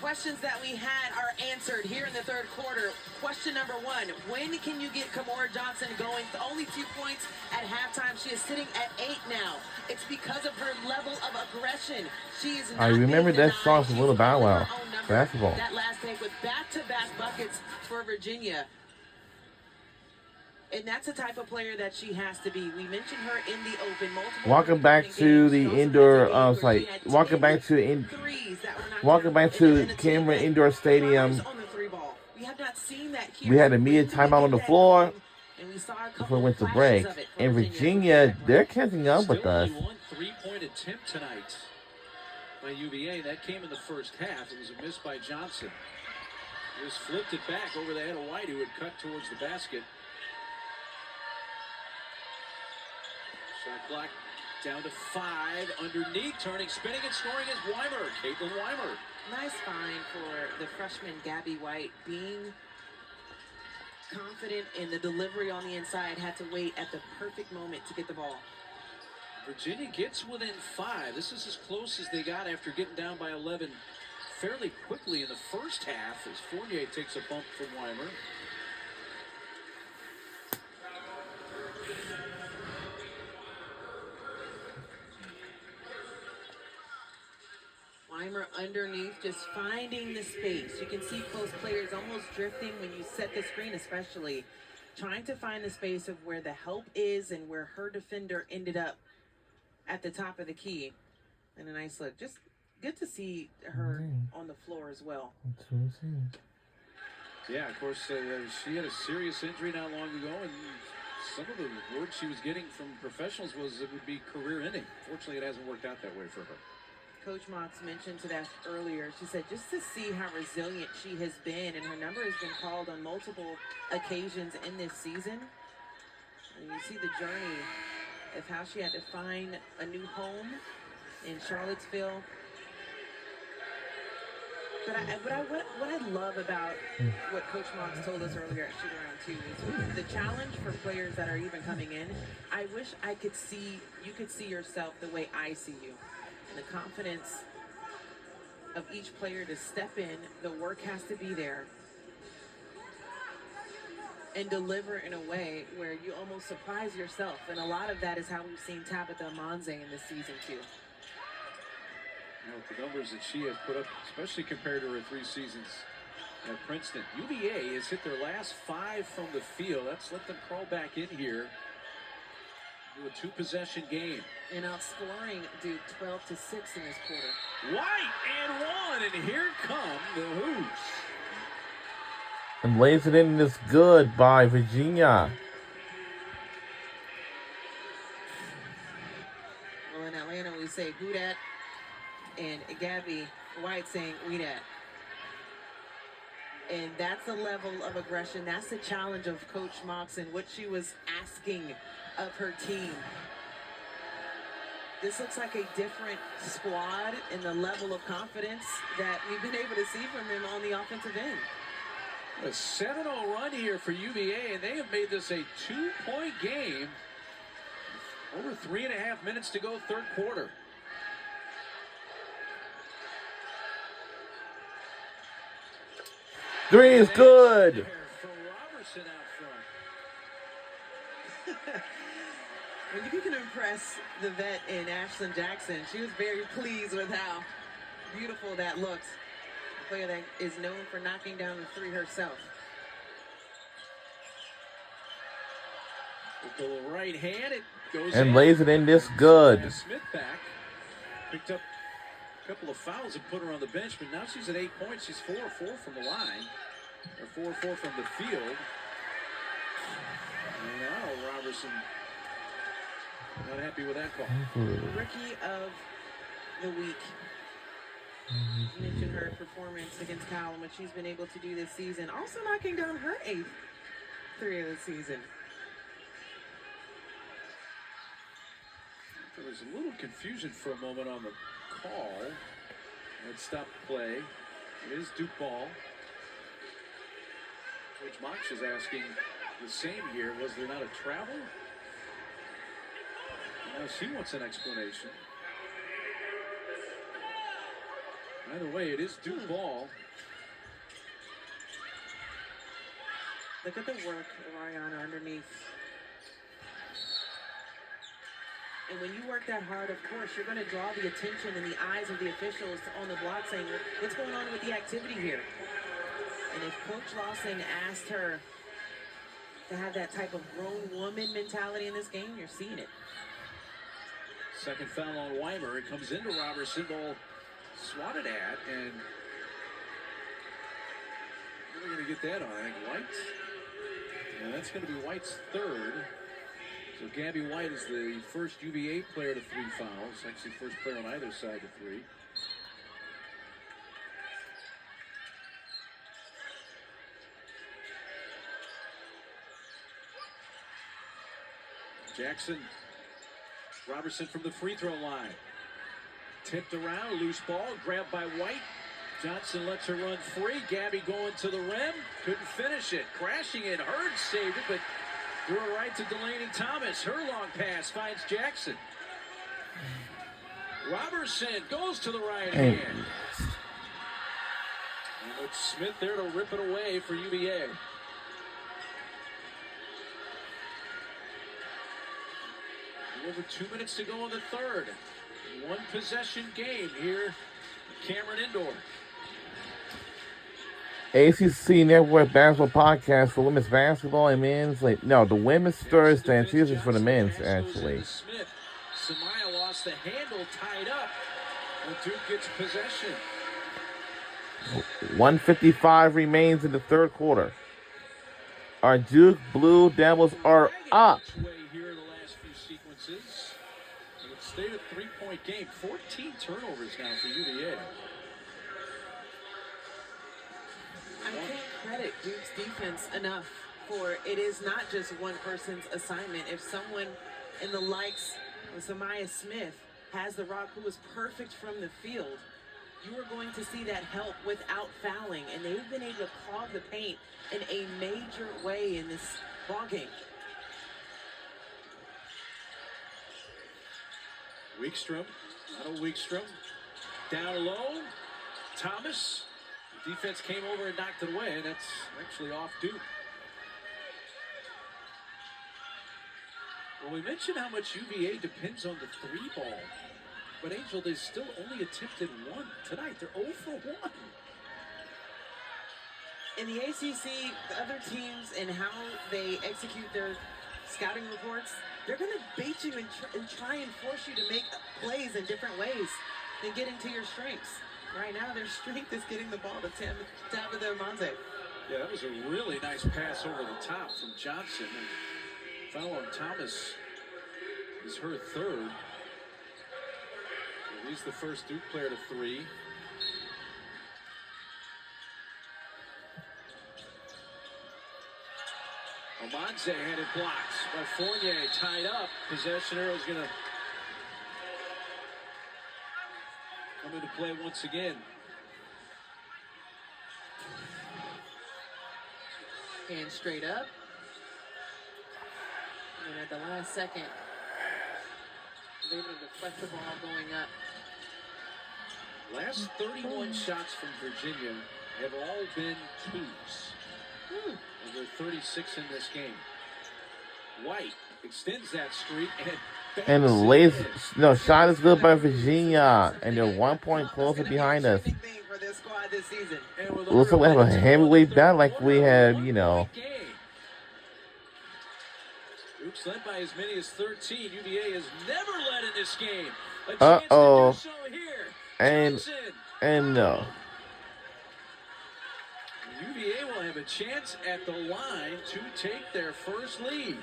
questions that we had are answered here in the third quarter. Question number one, when can you get Kamora Johnson going? Only 2 points at halftime. She is sitting at 8 now. It's because of her level of aggression. She is not I remember that song from Little Bow Wow. Basketball. That last take with back-to-back buckets for Virginia. And that's the type of player that she has to be. We mentioned her in the open. Welcome back to the indoor site. Welcome back to Cameron Indoor Stadium. We had a media timeout on the floor before we went to break. And Virginia, they're catching up with us. Still one 3-point attempt tonight by UVA. That came in the first half. It was a miss by Johnson. Just flipped it back over the head of White, who had cut towards the basket. Shot clock down to 5. Underneath, turning, spinning, and scoring is Weimer. Caitlin Weimer. Nice find for the freshman Gabby White. Being confident in the delivery on the inside, had to wait at the perfect moment to get the ball. Virginia gets within 5. This is as close as they got after getting down by 11 fairly quickly in the first half as Fournier takes a bump from Weimer. Weimer underneath, just finding the space. You can see close players almost drifting when you set the screen, especially trying to find the space of where the help is and where her defender ended up at the top of the key. And a nice look. Just good to see her on the floor as well. Yeah, of course, she had a serious injury not long ago, and some of the word she was getting from professionals was it would be career-ending. Fortunately, it hasn't worked out that way for her. Coach Mox mentioned to that earlier. She said just to see how resilient she has been, and her number has been called on multiple occasions in this season. And you see the journey of how she had to find a new home in Charlottesville. But what I love about what Coach Mox told us earlier at Shoot Around 2 is the challenge for players that are even coming in. I wish I could see, you could see yourself the way I see you. And the confidence of each player to step in, the work has to be there, and deliver in a way where you almost surprise yourself. And a lot of that is how we've seen Tabitha Amanze in this season too. You know, the numbers that she has put up, especially compared to her 3 seasons at Princeton. UVA has hit their last 5 from the field. That's let them crawl back in here. Do a 2-possession game. And outscoring Duke 12-6 in this quarter. White and 1, and here come the Hoops. And lays it in this good by Virginia. Well, in Atlanta, we say who dat, and Gabby White saying we dat. And that's the level of aggression. That's the challenge of Coach Mox and what she was asking of her team. This looks like a different squad in the level of confidence that we've been able to see from him on the offensive end. A 7-0 run here for UVA, and they have made this a 2-point game. Over 3.5 minutes to go, third quarter. Three is good. For Robertson out front. When you can impress the vet in Ashlyn Jackson, she was very pleased with how beautiful that looks. A player that is known for knocking down the 3 herself. With the right hand, it goes and in. Lays it in this good. Smith back. Picked up a couple of fouls and put her on the bench, but now she's at 8 points. She's 4-4 from the line. Or 4-4 from the field. And now Robertson not happy with that call. Rookie of the week. You mentioned her performance against Cal and what she's been able to do this season. Also knocking down her 8th 3 of the season. There was a little confusion for a moment on the call. Let's stop play. It is Duke ball. Coach Mox is asking the same here. Was there not a travel? She wants an explanation. Either way, it is Duke ball. Look at the work of Ariana underneath. And when you work that hard, of course, you're going to draw the attention and the eyes of the officials on the block saying, what's going on with the activity here? And if Coach Lawson asked her to have that type of grown woman mentality in this game, you're seeing it. Second foul on Weimer. It comes into Robertson. Ball swatted at, and we're going to get that on. I think White. And that's going to be White's third. So Gabby White is the first UVA player to 3 fouls. Actually, first player on either side to 3. Jackson. Robertson from the free throw line. Tipped around, loose ball, grabbed by White. Johnson lets her run free. Gabby going to the rim. Couldn't finish it. Crashing it. Hurd saved it, but threw it right to Delaney Thomas. Her long pass finds Jackson. Robertson goes to the right hand. And it's Smith there to rip it away for UVA. Over 2 minutes to go in the third. One possession game here at Cameron Indoor. ACC Network Basketball Podcast for women's basketball and men's. The women's Thursday and Tuesday for the men's, actually. Smith. Samaya lost the handle, tied up. And Duke gets possession. 1:55 remains in the third quarter. Our Duke Blue Devils are up. Here in the last few sequences. It stayed a 3-point game. 14 turnovers now for UVA. I can't credit Duke's defense enough for it is not just one person's assignment. If someone in the likes of Samaya Smith has the rock, who was perfect from the field, you are going to see that help without fouling. And they've been able to clog the paint in a major way in this ballgame. Weekstrom, Otto Weekstrom, down low. Thomas. Defense came over and knocked it away, and that's actually off Duke. Well, we mentioned how much UVA depends on the 3 ball, but Angel, they still only attempted 1 tonight. They're 0 for 1. In the ACC, the other teams and how they execute their scouting reports, they're going to bait you and try and force you to make plays in different ways than getting to your strengths. Right now, their strength is getting the ball to Tabitha Monte. Yeah, that was a really nice pass over the top from Johnson. And foul on Thomas is her third. He's the first Duke player to 3. Omanze had it blocked by Fournier, tied up. Possession arrow is going to come into play once again. And straight up. And at the last second, they were able to deflect the ball going up. Last 31 shots from Virginia have all been 2s. And they're 36 in this game. White extends that streak and the latest shot is good by Virginia, and they're 1 point closer behind us. Looks like we have a heavyweight battle like we had, Duke's led by as many as 13. UVA has never led in this game. A chance to do so here. And no. UVA will have a chance at the line to take their first lead.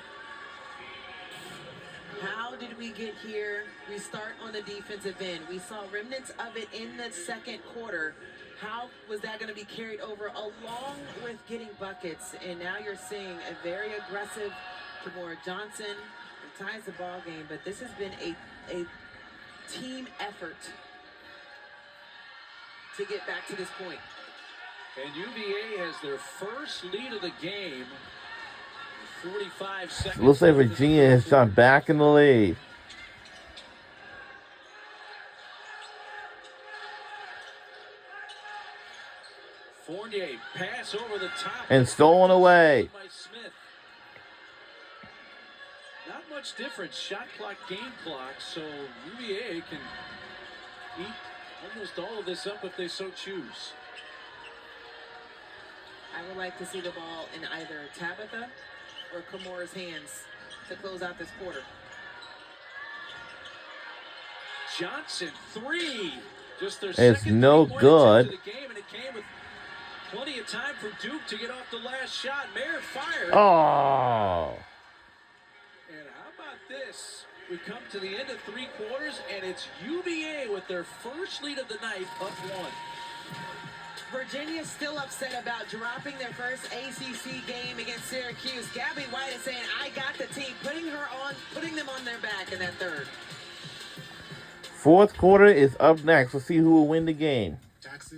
How did we get here? We start on the defensive end. We saw remnants of it in the second quarter. How was that going to be carried over along with getting buckets? And now you're seeing a very aggressive Tamora Johnson who ties the ball game. But this has been a team effort to get back to this point. And UVA has their first lead of the game. 45 seconds. Looks like Virginia has shot back in the lead. Fournier, pass over the top. And stolen away. By Smith. Not much difference. Shot clock, game clock. So UVA can eat almost all of this up if they so choose. I would like to see the ball in either Tabitha or Kimura's hands to close out this quarter. Johnson, 3. Just their It's second no three-point good. attempt of the game, and it came with plenty of time for Duke to get off the last shot. Mayer fired. Oh. And how about this? We come to the end of 3 quarters, and it's UVA with their first lead of the night, up 1. Virginia's still upset about dropping their first ACC game against Syracuse. Gabby White is saying, I got the team, putting them on their back in that third. Fourth quarter is up next. Let's see who will win the game.